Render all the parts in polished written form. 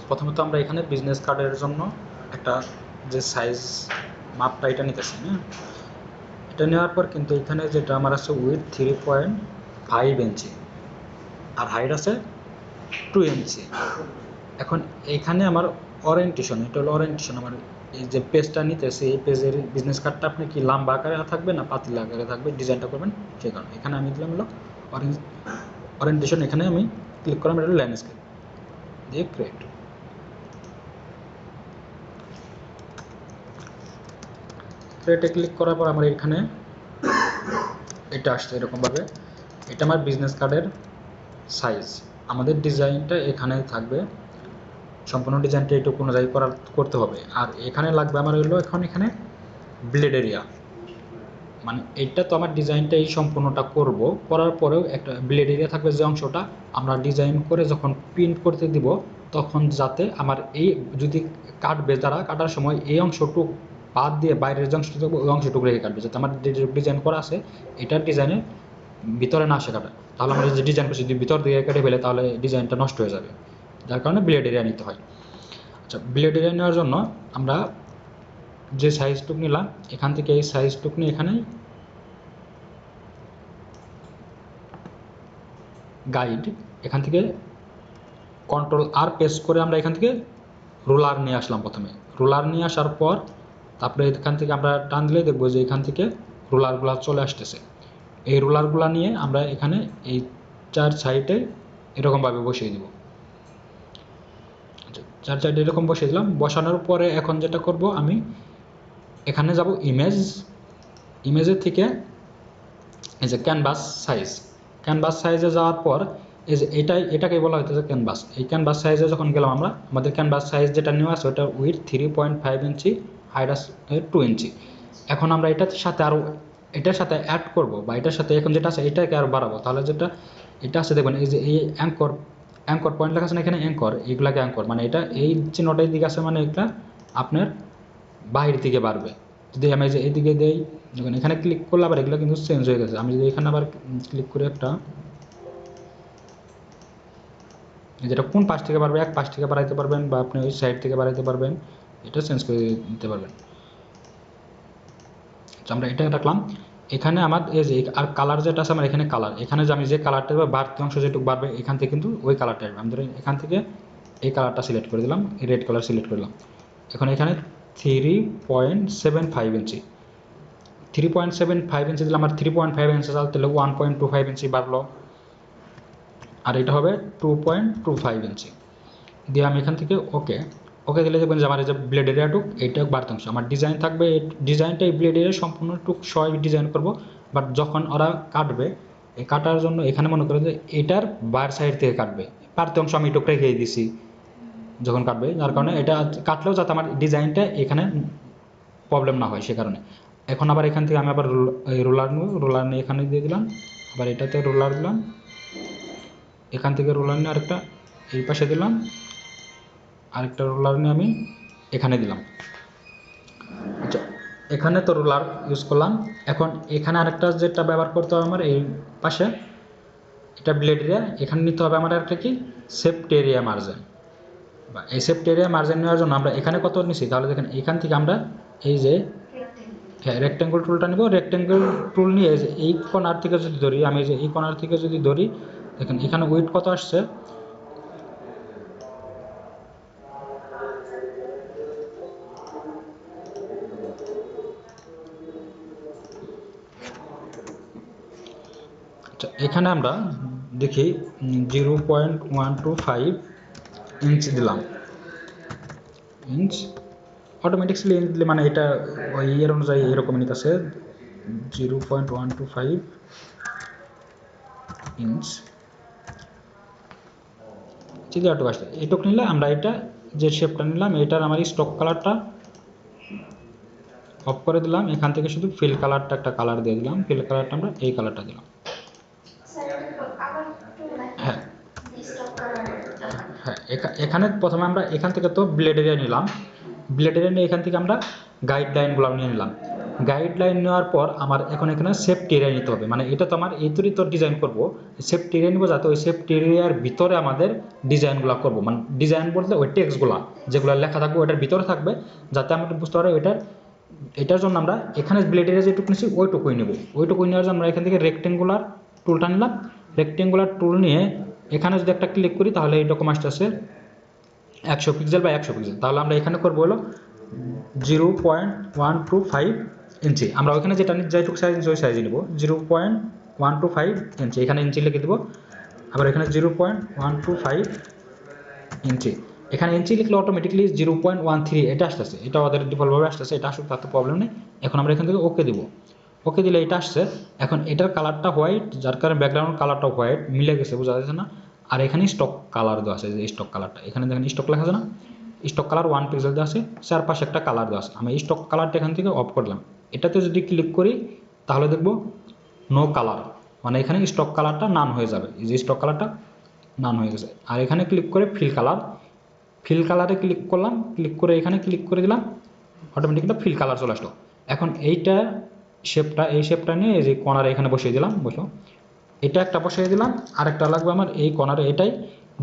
প্রথমত আমরা এখানে বিজনেস কার্ডের জন্য একটা যে সাইজ মাপটা এটা নিতেছি, হ্যাঁ। এটা নেওয়ার পর কিন্তু এখানে যেটা আমার আছে উইথ 3.5 ইঞ্চি আর হাইট আছে 2 ইঞ্চি। এখন এখানে আমার ওরিয়েন্টেশন, এটা হলো ওরিয়েন্টেশন। আমার এই যে পেজটা নিতেছি, এই পেজের বিজনেস কার্ডটা আপনি কি লম্বা আকারে থাকবে না পাতলা আকারে থাকবে, ডিজাইনটা করবেন সেই কারণে এখানে আমি দিলাম হলো ওরিয়েন্টেশন। এখানে আমি ক্লিক করলাম, এটা ল্যান্ডস্কেপ দিয়ে ক্রিয়েট। ক্রিয়েটে ক্লিক করার পর আমার এখানে এটা আসছে এরকমভাবে। এটা আমার বিজনেস কার্ডের সাইজ। আমাদের ডিজাইনটা এখানে থাকবে, সম্পূর্ণ ডিজাইনটা এইটুকু অনুযায়ী করতে হবে। আর এখানে লাগবে আমার হলো এখানে ব্লেড এরিয়া, মানে এইটা তো আমার ডিজাইনটা এই সম্পূর্ণটা করব, করার পরেও একটা ব্লেড এরিয়া থাকবে, যে অংশটা আমরা ডিজাইন করে যখন প্রিন্ট করতে দিব তখন যাতে আমার এই যদি কাটবে যারা কাটার সময় এই অংশটুকু বাদ দিয়ে বাইরের যে অংশটুকু ওই অংশটুকু রেখে কাটবে, যাতে আমার ডিজাইন করা আছে এটার ডিজাইনের ভিতরে না আসে কাটা। তাহলে আমরা যে ডিজাইন করছি যদি ভিতর দিকে কেটে ফেলে তাহলে ডিজাইনটা নষ্ট হয়ে যাবে, যার কারণে ব্লেড এরিয়া নিতে হয়। আচ্ছা, ব্লেড এরিয়া নেওয়ার জন্য আমরা যে সাইজটুকু নিলাম এখান থেকে এই সাইজটুকু নিয়ে এখানে গাইড, এখান থেকে কন্ট্রোল আর প্রেস করে আমরা এখান থেকে রোলার নিয়ে আসলাম। প্রথমে রোলার নিয়ে আসার পর তারপরে এখান থেকে আমরা টান দিলে দেখবো যে এখান থেকে রোলারগুলো চলে আসতেছে। এই রোলারগুলো নিয়ে আমরা এখানে এই 4 সাইডে এরকমভাবে বসিয়ে দিব। চার সাইডে এরকম বসিয়ে দিলাম। বসানোর পরে এখন যেটা করব, আমি এখানে যাব ইমেজের থেকে এই যে ক্যানভাস সাইজে যাওয়ার পর এই যে এটাকে বলা হইতেছে ক্যানভাস। এই ক্যানভাস সাইজে যখন গেলাম আমরা, আমাদের ক্যানভাস সাইজ যেটা নেওয়া আছে ওটা উইথ 3.5 ইঞ্চি, হাইট 2 ইঞ্চি। এখন আমরা এটার সাথে অ্যাড করব, বা এটার সাথে এখন যেটা আছে এটাকে আরও বাড়াবো। তাহলে যেটা এটা আছে দেখবেন এই যে এই অ্যাঙ্কর পয়েন্ট লেখা আছে না এখানে, এইগুলাকে অ্যাঙ্কর, মানে এটা এই চিহ্নটার দিকে আছে, মানে এটা আপনার বাইরের দিকে বাড়বে। যদি আমি যে এইদিকে দেই, যখন এখানে ক্লিক করলে আবার এগুলো কিন্তু চেঞ্জ হয়ে গেছে। আমি যদি এখানে আবার ক্লিক করে একটা, যেটা কোন পাশ থেকে বাড়বে, এক পাশ থেকে বাড়াইতে পারবেন বা আপনি ওই সাইড থেকে বাড়াইতে পারবেন, এটা চেঞ্জ করে দিতে পারবেন। আমরা এটা রাখলাম। এখানে আমার এই যে আর কালার যেটা আছে আমার এখানে কালার, এখানে যে আমি যে কালারটা দেবো বাড়তি অংশ যেটুকু বাড়বে এখান থেকে কিন্তু ওই কালারটা আসবে। আমি ধরেন এখান থেকে এই কালারটা সিলেক্ট করে দিলাম, এই রেড কালার সিলেক্ট করলাম। এখন এখানে 3.75 ইঞ্চি 3.75 ইঞ্চি দিলাম। আমার 3.5 ইঞ্চি চাল তাহলে 1.25 ইঞ্চি বাড়লো, আর এটা হবে 2.25 ইঞ্চি দিয়ে আমি এখান থেকে ওকে দিলে দেখবেন যে আমার এই যে ব্লেড এরিয়াটুক এইটা বাড়তি অংশ আমার ডিজাইন থাকবে। এই ডিজাইনটা এই ব্লেড এরিয়া সম্পূর্ণ টুক সবাই ডিজাইন করব, বাট যখন ওরা কাটবে এই কাটার জন্য এখানে মনে করে যে এটার বাইর সাইড থেকে কাটবে, বাড়তি অংশ আমি এটুক রেখে দিয়েছি যখন কাটবে, যার কারণে এটা কাটলেও যাতে আমার ডিজাইনটা এখানে প্রবলেম না হয় সে কারণে। এখন আবার এখান থেকে আমি আবার রোলার নিয়ে এখানে দিয়ে দিলাম, আবার এটাতে রোলার দিলাম, এখান থেকে রোলার নিয়ে আরেকটা এই পাশে দিলাম, আরেকটা রোলার নিয়ে আমি এখানে দিলাম। আচ্ছা, এখানে তো রোলার ইউজ করলাম। এখন এখানে আরেকটা যেটা ব্যবহার করতে হবে আমার এই পাশে, এটা ব্লেড এরিয়া, এখানে নিতে হবে আমার একটা কি সেফটি এরিয়া মার্জিন। বা এই সেফটি এরিয়া মার্জিন নেওয়ার জন্য আমরা এখানে কত নিছি, তাহলে দেখেন এখান থেকে আমরা এই যে রেক্টেঙ্গল টুলটা নিব। রেক্টেঙ্গল টুল নিয়ে এই কর্নার থেকে যদি ধরি, আমি যে এই কর্নার থেকে যদি ধরি, দেখেন এখানে উইডথ কত আসছে, এখানে আমরা দেখি 0.125 ইঞ্চ দিলাম। অটোমেটিক্যালি ইঞ্চ দিলে মানে এটা ওই ইয়ের অনুযায়ী এরকম নিতেছে 0.125 ইঞ্চ যদি এটুকু আসছে। এটুকু নিলে আমরা এটা যে শেপটা নিলাম এটার আমার স্টক কালারটা অফ করে দিলাম। এখান থেকে শুধু ফিল কালারটা একটা কালার দিয়ে দিলাম, ফিল কালারটা আমরা এই কালারটা দিলাম। হ্যাঁ হ্যাঁ, এখানে প্রথমে আমরা এখান থেকে তো ব্লেড এরিয়া নিলাম, ব্লেড এরিয়া নিয়ে এখান থেকে আমরা গাইডলাইনগুলো নিয়ে নিলাম। গাইডলাইন নেওয়ার পর আমার এখন এখানে সেফটি এরিয়া নিতে হবে, মানে এটা তো আমার এই তৈরি তো ডিজাইন করবো, সেফটি এরিয়া নিবো যাতে ওই সেফটি এরিয়ার ভিতরে আমাদের ডিজাইনগুলো করবো, মানে ডিজাইন বলতে ওই টেক্সটগুলো যেগুলো লেখা থাকবে ওইটার ভিতরে থাকবে, যাতে আমরা বুঝতে পারি এটার জন্য আমরা এখানে ব্লেড এরিয়া যেটুকু নিচ্ছি ওইটুকুই নেব। ওইটুকুই নেওয়ার জন্য আমরা এখান থেকে রেক্টেঙ্গুলার টুলটা নিলাম। রেক্টেঙ্গুলার টুল নিয়ে এখানে যদি একটা ক্লিক করি তাহলে এই ডকুমেন্টস আছে 100 পিক্সেল বা 100 পিক্সেল, তাহলে আমরা এখানে করবো হলো 0.125 ইঞ্চি। আমরা ওইখানে যেটুকু সাইজ ওই সাইজে নেব 0.125 ইঞ্চি, এখানে ইঞ্চি লিখে দেবো। আবার এখানে 0.125 ইঞ্চি, এখানে ইঞ্চি লিখলে অটোমেটিকলি 0.13 এটা আসতেছে, এটা আমাদের ডিফল্টভাবে আসতেছে, এটা আসুক তার তো প্রবলেম নেই। এখন আমরা এখান থেকে ওকে দেবো, ওকে দিলে এটা আসছে। এখন এটার কালারটা হোয়াইট, যার কারণে ব্যাকগ্রাউন্ড কালারটা হোয়াইট মিলে গেছে, বোঝা যাচ্ছে না। আর এখানে স্টক কালার দেওয়া আছে, যে স্টক কালারটা এখানে দেখেন স্টক লেখা আছে না, স্টক কালার 1 পিক্সেল দেওয়া আছে, চারপাশে একটা কালার দেওয়া আছে। আমি স্টক কালারটা এখান থেকে অফ করলাম। এটাতে যদি ক্লিক করি তাহলে দেখবো নো কালার, মানে এখানে স্টক কালারটা নান হয়ে যাবে, এই যে স্টক কালারটা নান হয়ে গেছে। আর এখানে ক্লিক করে ফিল কালার, ফিল কালারে ক্লিক করলাম, ক্লিক করে এখানে ক্লিক করে দিলাম, অটোমেটিক একটা ফিল কালার চলে আসলো। এখন এইটা শেপটা, এই শেপটা নিয়ে এই যে কর্নারে এখানে বসিয়ে দিলাম, বসো এটা একটা বসিয়ে দিলাম। আরেকটা লাগবে আমার এই কর্নারে, এটাই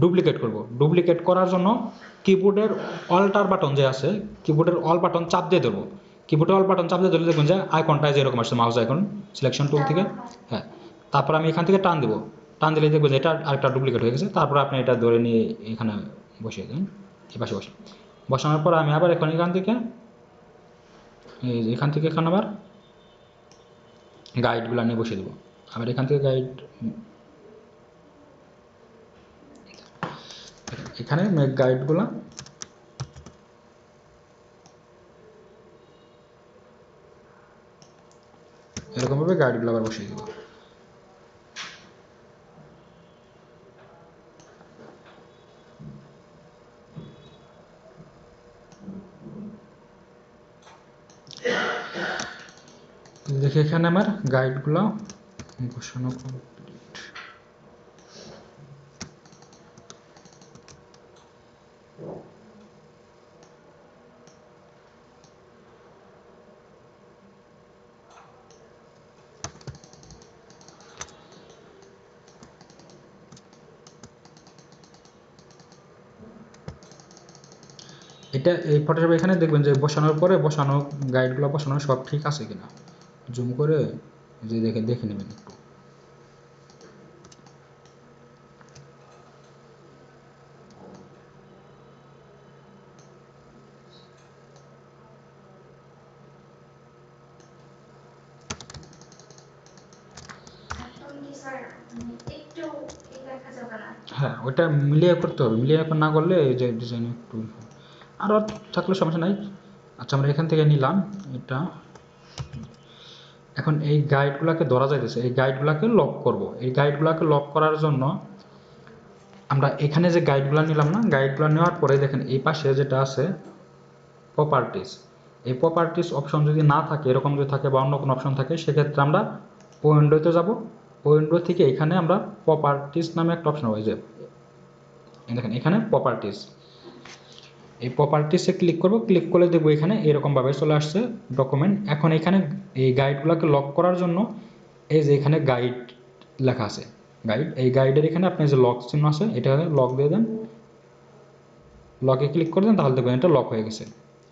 ডুপ্লিকেট করব। ডুপ্লিকেট করার জন্য কিবোর্ডের অল্টার বাটন যে আছে, কিবোর্ডের অল বাটন চাপ দিয়ে দেবো। কিবোর্ডের অল বাটন চাপ দিয়ে ধরলে দেখুন যে আইকনটা যেরকম আসছে মাউস আইকন সিলেকশন টুল থেকে, হ্যাঁ। তারপর আমি এখান থেকে টান দেবো, টান দিলে দেখবো যে এটা আরেকটা ডুপ্লিকেট হয়ে গেছে। তারপর আপনি এটা ধরে নিয়ে এখানে বসিয়ে দিন, এই পাশে বসে বসানোর পর আমি আবার এখন এখান থেকে এখানে আবার গাইডগুলো নিয়ে বসিয়ে দেবো। আবার এখান থেকে গাইড, এখানে গাইডগুলো এরকমভাবে গাইডগুলো আবার বসিয়ে দেবো। দেখি এখানে আমার গাইডগুলো বসানো কমপ্লিট। এটা এই ফটোশপে এখানে দেখবেন যে বসানোর পরে বসানো গাইডগুলো বসানো সব ঠিক আছে কিনা, জুম করে যে দেখে নেবেন একটু। হ্যাঁ, ওইটা মিলিয়ে করতে হবে, মিলিয়ে না করলে এই যে ডিজাইন একটু আরও থাকলে সমস্যা নাই। আচ্ছা, আমরা এখান থেকে নিলাম এটা। এখন এই গাইডগুলোকে ধরা যাইতেছে, এই গাইডগুলোকে লক করব। এই গাইডগুলোকে লক করার জন্য আমরা এখানে যে গাইডগুলো নিলাম না, গাইডগুলো নেওয়ার পরে দেখেন এই পাশে যেটা আছে প্রপার্টিস, এই প্রপার্টিস অপশন যদি না থাকে, এরকম যদি থাকে বা অন্য কোনো অপশন থাকে, সেক্ষেত্রে আমরা উইন্ডোতে যাব। উইন্ডো থেকে এখানে আমরা প্রপার্টিস নামে একটা অপশন হবে, যে দেখেন এখানে প্রপার্টিস, এই প্রপার্টিসে ক্লিক করব। ক্লিক করলে দেখবো এখানে এরকমভাবে চলে আসছে ডকুমেন্ট। এখন এখানে এই গাইডগুলোকে লক করার জন্য এই যে এখানে গাইড লেখা আছে, গাইড, এই গাইডের এখানে আপনি যে লক চিহ্ন আছে এটা লক দিয়ে দেন, লকে ক্লিক করে দেন, তাহলে দেখবেন এটা লক হয়ে গেছে।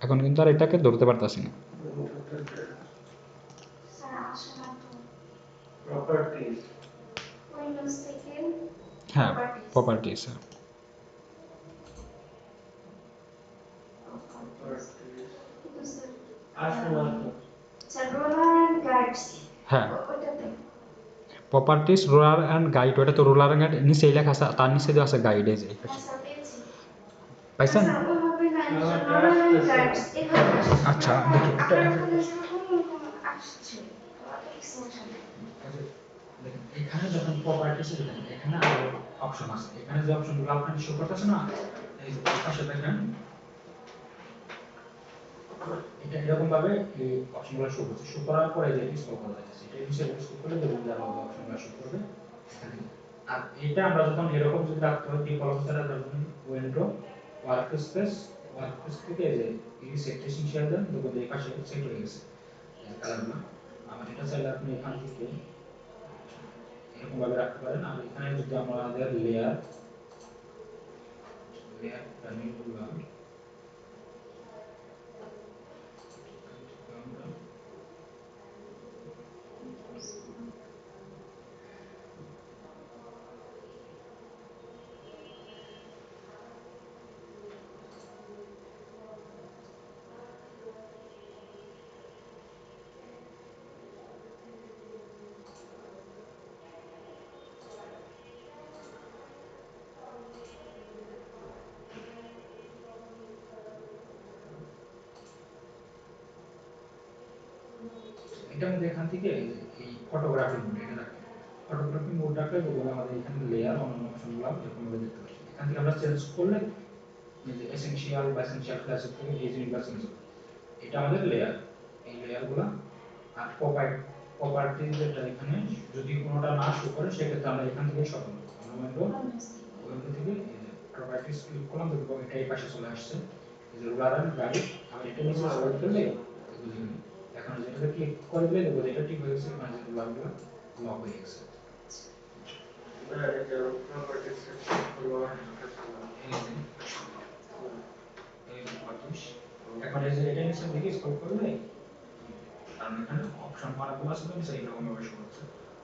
এখন কিন্তু আর এটাকে ধরতে পারতাছি না। হ্যাঁ, প্রপার্টিস। হ্যাঁ, প্রপার্টিস রুলার অ্যান্ড গাইড, ওটা তো রুলার অ্যান্ড গাইড নিচেই লেখা আছে, তার নিচে দেওয়া আছে গাইড। এই যে পাইছেন? আচ্ছা, দেখি এখানে যখন প্রপার্টিসে দেখেন এখানে আরো অপশন আছে, এখানে যে অপশনগুলো আপনাদের শো করতেছে না, এই যে পাশে দেখেন এটা এরকম ভাবে এই অপশনগুলো শো করছে। শো করার পরে যে স্ক্রল করা যাচ্ছে, এটা নিচে স্ক্রল করলে দেখুন যে আলাদা অপশনগুলো শো করবে। আর এটা আমরা যখন এরকম যদি রাখতে হয় ডিফল্ট অবস্থায় রাখবেন, উইন্ডো ওয়ার্কস্পেস, ওয়ার্কস্পেস থেকে যে এই সেট এসেনশিয়াল দেন, দেখুন এই পাশে সেট হয়ে গেছে। কালারগুলো। আবার এটা চাইলে আপনি এখান থেকে এরকম ভাবে রাখতে পারেন। আর এখানে যদি আমাদের লেয়ার প্যানেলগুলো এটা আমাদের এখান থেকে এই ফটোগ্রাফি মোড এটা রাখতে ফটোগ্রাফি মোড রাখলে দেখুন আমাদের এখানে লেয়ার অন্যান্য অপশনগুলো এরকম ভাবে দেখতে পাচ্ছি। এখান থেকে আমরা চেঞ্জ করলে এই যে এসেনশিয়াল বা এসেনশিয়াল ক্লাসিক থেকে এই জিনিসগুলো চেঞ্জ হবে। এটা আমাদের লেয়ার, এই লেয়ারগুলো। আর প্রপার্টি যেটা এখানে যদি কোনোটা না শো করে সেক্ষেত্রে আমরা এখান থেকে সরাবো। উইন্ডো থেকে প্রপার্টিস ক্লিক করলাম, দেখবো এটা এই পাশে চলে আসছে, এই যে রুলার এন্ড গাইড। আমি এটা নিচে সিলেক্ট করলে এখন যেটাতে ক্লিক করলে দেখবো এটা ঠিক হয়ে গেছে, মানে যে রুলারগুলো লক হয়ে গেছে। এটা প্রপার্টিস হলো এখন এই যে এটা নিচে দিকে স্ক্রল করলে কারণ এখানে অপশন অনেকগুলো আছে, তো এইরকম ভাবে শো হচ্ছে।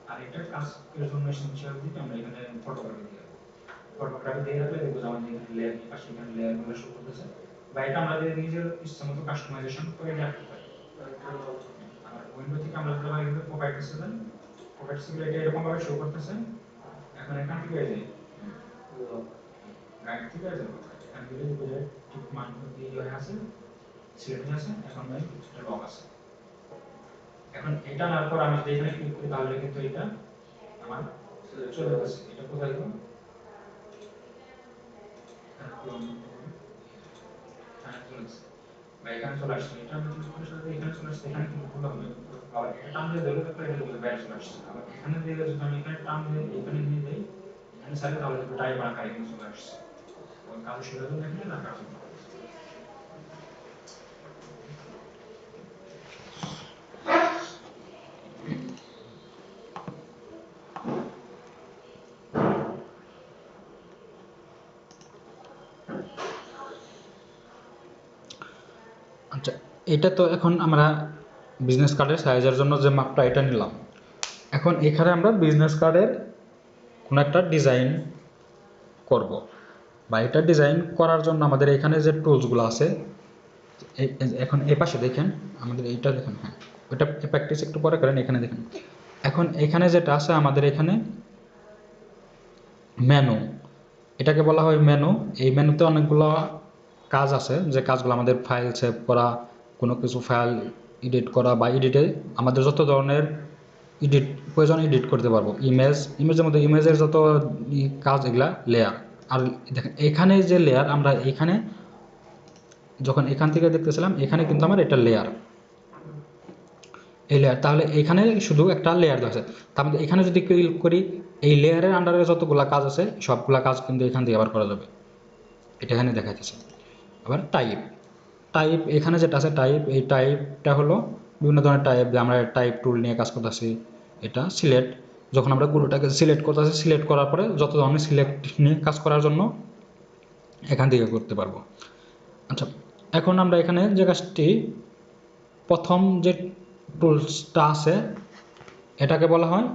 আর এটা কাজের জন্য এসেনশিয়াল দিকে আমরা এখানে ফটোগ্রাফি দিয়ে রাখবো। ফটোগ্রাফি দিয়ে রাখলে দেখবো যে আমাদের এখানে লেয়ার পাশে এখানে লেয়ারগুলো শো করতেছে, বা এটা আমরা নিজের ইচ্ছামতো কাস্টমাইজেশন করে রাখতে পারি। আর উইন্ডো থেকে আমরা যদি এখানে প্রপার্টিস দেন, প্রপার্টিস গুলো এটা এরকম ভাবে শো করতেছে। এখন এখান থেকে এই যে গাইড থেকে এই যে এখানে গেলে দেখবো যে ঠিক মান দিয়ে হয়ে আছে, সিলেক্ট হয়ে আছে। এখন ভাই কিছুটা লক আছে। এখন এটা নেওয়ার পর আমি যদি এখানে ক্লিক করি তাহলে কিন্তু এটা আমার চলে গেছে। এটা কোথায় গেল? এখানে চলে আসছে। এটা আমি ক্লিক করে সাথে এখানে চলে আসছে, এখানে ক্লিক করলে হবে। আবার এটা টান দিয়ে ধরে রাখলে এটা দেখবে বাইরে চলে আসছে। আবার এখানে দিয়ে যদি আমি এখানে টান দিয়ে এখানে নিয়ে যাই, এখানে সাথে তাহলে দেখবে টাইপ আকারে এখানে চলে আসছে। কাজ শুরু হয়ে গেলে না কাজ হবে। আচ্ছা, এটা তো এখন আমরা বিজনেস কার্ডের সাইজের জন্য যে মাপটা এটা নিলাম। এখন এখানে আমরা বিজনেস কার্ডের কোনো একটা ডিজাইন করব, বা এটা ডিজাইন করার জন্য আমাদের এখানে যে টুলসগুলো আছে, এখন এ পাশে দেখেন আমাদের এইটা দেখেন, হ্যাঁ ওটা প্র্যাকটিস একটু পরে করেন। এখানে দেখেন এখন এখানে যেটা আছে আমাদের এখানে মেনু, এটাকে বলা হয় মেনু। এই মেনুতে অনেকগুলো কাজ আছে, যে কাজগুলো আমাদের ফাইল সেভ করা, কোনো কিছু ফাইল এডিট করা, বা এডিটে আমাদের যত ধরনের এডিট প্রয়োজন এডিট করতে পারবো। ইমেজের মধ্যে ইমেজের যত কাজ এগুলা লেয়ার। আর দেখেন এখানে যে লেয়ার, আমরা এখানে যখন এখান থেকে দেখতেছিলাম এখানে কিন্তু আমার এটা লেয়ার, এই লেয়ার। তাহলে এখানে শুধু একটা লেয়ার দেওয়া আছে, তার মধ্যে এখানে যদি ক্লিক করি এই লেয়ারের আন্ডারে যতগুলো কাজ আছে সবগুলা কাজ কিন্তু এখান থেকে আবার করা যাবে। এটা এখানে দেখাইতেছে। আবার টাইপ এখানে যেটা আছে টাইপ, এই টাইপটা হলো বিভিন্ন ধরনের টাইপ, যে আমরা টাইপ টুল নিয়ে কাজ করতেছি। এটা সিলেক্ট, যখন আমরা পুরোটাকে সিলেক্ট করতেছি, সিলেক্ট করার পরে যত ধরনের সিলেক্ট নিয়ে কাজ করার জন্য এখান থেকে করতে পারবো। আচ্ছা, এখন আমরা এখানে যে কাজটি প্রথম যে টুলসটা আছে এটাকে বলা হয়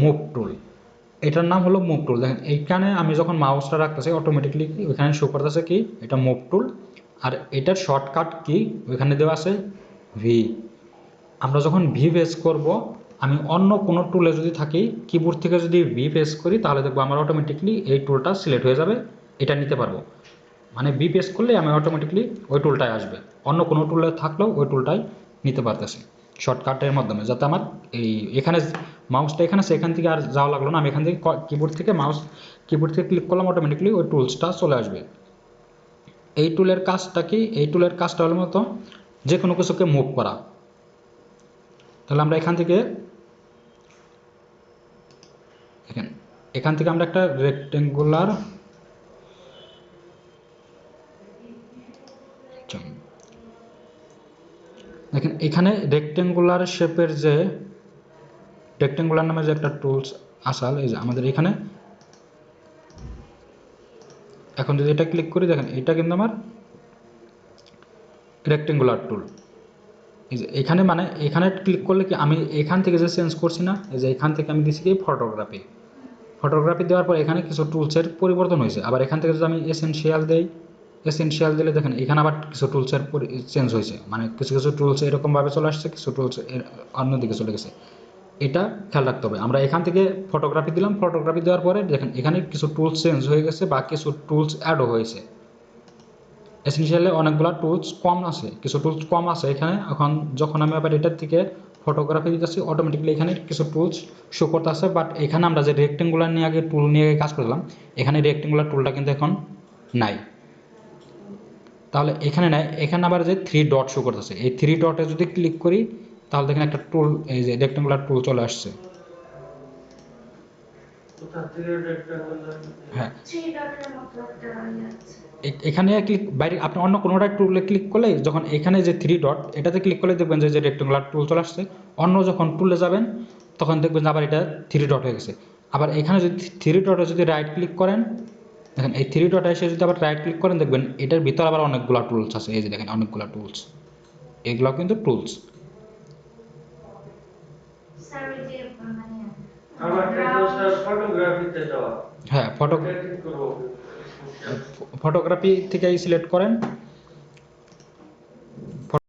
মুভ টুল। এটার নাম হলো মুভ টুল। দেখেন এইখানে আমি যখন মাউসটা রাখতেছি অটোমেটিকলি ওইখানে শো করতেছে কি এটা মুভ টুল। আর এটার শর্টকাট কি ওইখানে দেওয়া আছে ভি। আমরা যখন ভি প্রেস করব, আমি অন্য কোনো টুলে যদি থাকি কিবোর্ড থেকে যদি ভি প্রেস করি তাহলে দেখবো আমার অটোমেটিকলি এই টুলটা সিলেক্ট হয়ে যাবে, এটা নিতে পারবো। মানে ভি প্রেস করলে আমি অটোমেটিকলি ওই টুলটাই আসবে, অন্য কোনো টুলে থাকলেও ওই টুলটাই নিতে পারতেছি শর্টকাটের মাধ্যমে। যাতে আমার এই এখানে মাউসটা এখানে আছে, এখান থেকে আর যাওয়া লাগলো না, আমি এখান থেকে কিবোর্ড থেকে ক্লিক করলাম, অটোমেটিকলি ওই টুলসটা চলে আসবে। এই টুলের কাজটা কি? এই টুলের কাজটা হলো মতো যে কোনো কিছুকে মুভ করা। তাহলে আমরা এখান থেকে আমরা একটা রেক্টেঙ্গুলার দেখেন এখানে রেক্টেঙ্গুলার শেপের যে রেক্টেঙ্গুলার নামে যে একটা টুলস আসাল, এই যে আমাদের এখানে এখন যদি এটা ক্লিক করি, দেখেন এটা কিন্তু আমার রেক্টেঙ্গুলার টুল। এই যে এখানে মানে এখানে ক্লিক করলে কি আমি এখান থেকে যে চেঞ্জ করছি না, এই যে এখান থেকে আমি দিচ্ছি কি ফটোগ্রাফি। ফটোগ্রাফি দেওয়ার পর এখানে কিছু টুলসের পরিবর্তন হয়েছে। আবার এখান থেকে যদি আমি এসেনশিয়াল দেই, এসেনশিয়াল দিলে দেখেন এখানে আবার কিছু টুলসের চেঞ্জ হয়েছে, মানে কিছু কিছু টুলস এরকমভাবে চলে আসছে, কিছু টুলস অন্যদিকে চলে গেছে। এটা খেয়াল রাখতে হবে। আমরা এখান থেকে ফটোগ্রাফি দিলাম, ফটোগ্রাফি দেওয়ার পরে দেখেন এখানে কিছু টুলস চেঞ্জ হয়ে গেছে বা কিছু টুলস অ্যাডও হয়েছে। এসেনশিয়ালে অনেকগুলো টুলস কম আছে, কিছু টুলস কম আছে এখানে। এখন যখন আমি আবার এটার থেকে ফটোগ্রাফি দিতেছি, অটোমেটিক্যালি এখানে কিছু টুলস শো করতে আসে। বাট এখানে আমরা যে রেক্টেঙ্গুলার নিয়ে আগে টুল নিয়ে কাজ করলাম, এখানে রেক্টেঙ্গুলার টুলটা কিন্তু এখন নাই। তাহলে এখানে নাই, এখানে আবার যে 3 ডট শো করতেছে, এই 3 ডটে যদি ক্লিক করি তাহলে দেখেন একটা টুল, এই যে রেক্টেঙ্গুলার টুল চলে আসছে। হ্যাঁ, এখানে ক্লিক বাইরে আপনি অন্য কোনোটা টুলে ক্লিক করলে, যখন এখানে যে 3 ডট এটাতে ক্লিক করলে দেখবেন যে রেক্টেঙ্গুলার টুল চলে আসছে। অন্য যখন টুলে যাবেন তখন দেখবেন যে আবার এটা 3 ডট হয়ে গেছে। আবার এখানে যদি 3 ডটে যদি রাইট ক্লিক করেন, দেখেন এই 3 ডটে এসে যদি আবার রাইট ক্লিক করেন, দেখবেন এটার ভিতর আবার অনেকগুলো টুলস আছে। এই যে দেখেন অনেকগুলো টুলস, এগুলো কিন্তু টুলস। হ্যাঁ, ফটোগ্রাফি থেকে সিলেক্ট করেন,